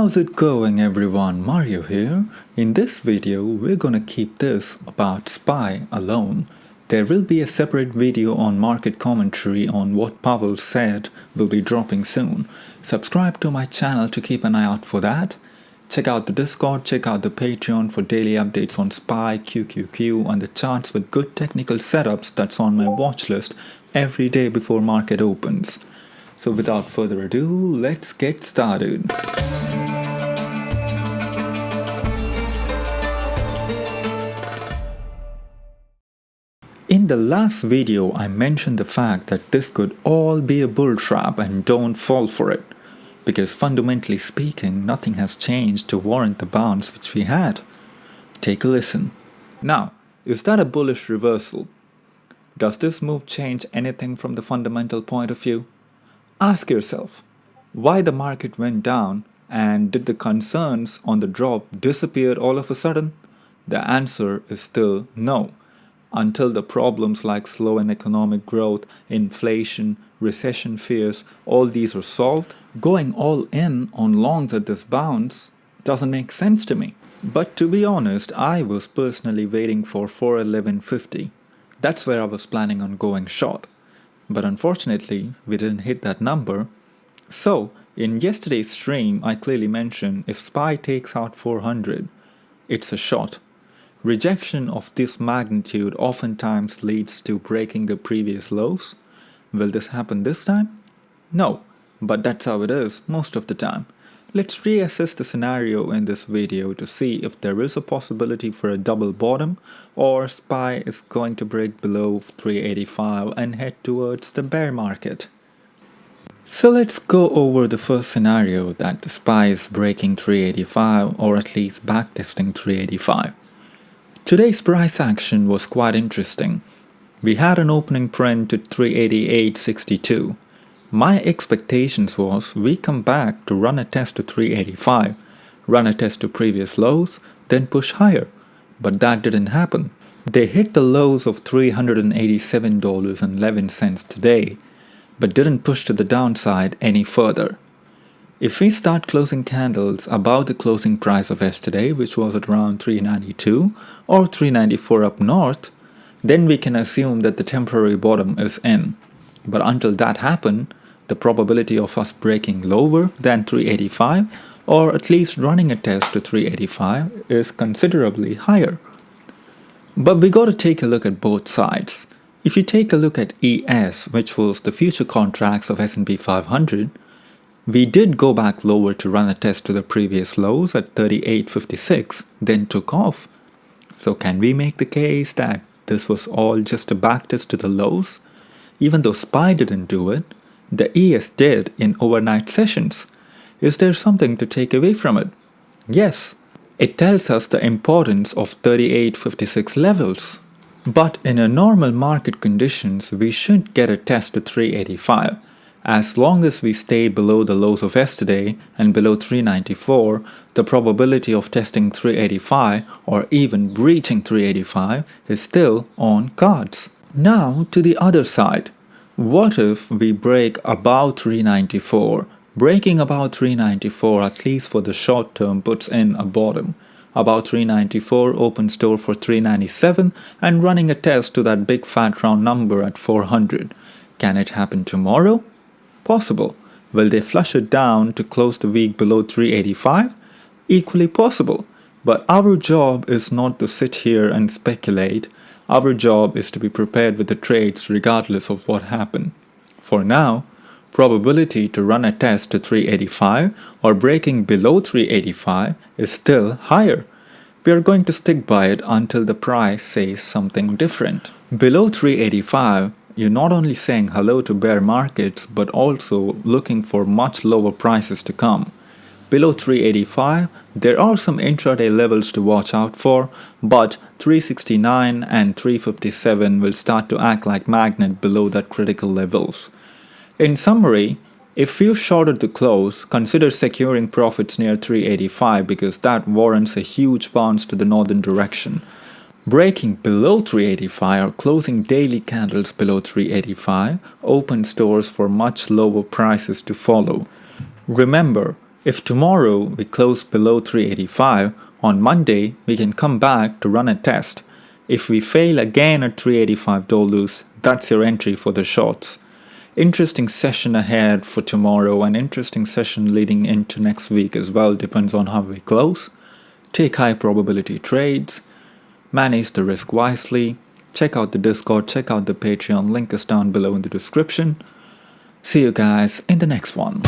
How's it going everyone, Mario here. In this video we're gonna keep this about SPY alone. There will be a separate video on market commentary on what Powell said will be dropping soon. Subscribe to my channel to keep an eye out for that. Check out the Discord, check out the Patreon for daily updates on SPY, QQQ and the charts with good technical setups that's on my watch list every day before market opens. So without further ado, let's get started. In the last video, I mentioned the fact that this could all be a bull trap and don't fall for it. Because fundamentally speaking, nothing has changed to warrant the bounce which we had. Take a listen. Now, is that a bullish reversal? Does this move change anything from the fundamental point of view? Ask yourself, why the market went down and did the concerns on the drop disappear all of a sudden? The answer is still no. Until the problems like slowing economic growth, inflation, recession fears, all these are solved, going all in on longs at this bounce doesn't make sense to me. But to be honest, I was personally waiting for 411.50. That's where I was planning on going short. But unfortunately, we didn't hit that number. So, in yesterday's stream, I clearly mentioned if SPY takes out 400, it's a short. Rejection of this magnitude oftentimes leads to breaking the previous lows. Will this happen this time? No, but that's how it is most of the time. Let's reassess the scenario in this video to see if there is a possibility for a double bottom or SPY is going to break below 385 and head towards the bear market. So let's go over the first scenario that the SPY is breaking 385 or at least backtesting 385. Today's price action was quite interesting. We had an opening print at 388.62. My expectations was we come back to run a test to 385, run a test to previous lows, then push higher. But that didn't happen. They hit the lows of $387.11 today, but didn't push to the downside any further. If we start closing candles above the closing price of yesterday, which was at around 392 or 394 up north, then we can assume that the temporary bottom is in. But until that happens, the probability of us breaking lower than 385 or at least running a test to 385 is considerably higher. But we got to take a look at both sides. If you take a look at ES, which was the future contracts of S&P 500, we did go back lower to run a test to the previous lows at 38.56, then took off. So can we make the case that this was all just a backtest to the lows? Even though SPY didn't do it, the ES did in overnight sessions. Is there something to take away from it? Yes, it tells us the importance of 38.56 levels. But in a normal market conditions, we should get a test to 385. As long as we stay below the lows of yesterday and below 394, the probability of testing 385 or even breaching 385 is still on cards. Now to the other side. What if we break above 394? Breaking above 394 at least for the short term puts in a bottom. About 394 opens door for 397 and running a test to that big fat round number at 400. Can it happen tomorrow? Possible. Will they flush it down to close the week below 385? Equally possible. But our job is not to sit here and speculate. Our job is to be prepared with the trades regardless of what happened. For now, probability to run a test to 385 or breaking below 385 is still higher. We are going to stick by it until the price says something different. Below 385, you're not only saying hello to bear markets but also looking for much lower prices to come. Below 385, there are some intraday levels to watch out for, but 369 and 357 will start to act like magnet below that critical levels. In summary, if you shorted the close, consider securing profits near 385 because that warrants a huge bounce to the northern direction. Breaking below 385 or closing daily candles below 385 opens doors for much lower prices to follow. Remember, If tomorrow we close below 385, on Monday we can come back to run a test. If we fail again at $385, that's your entry for the shorts. Interesting session ahead for tomorrow, and interesting session leading into next week as well, depends on how we close. Take high probability trades, manage the risk wisely. Check out the Discord, check out the Patreon, link is down below in the description. See you guys in the next one.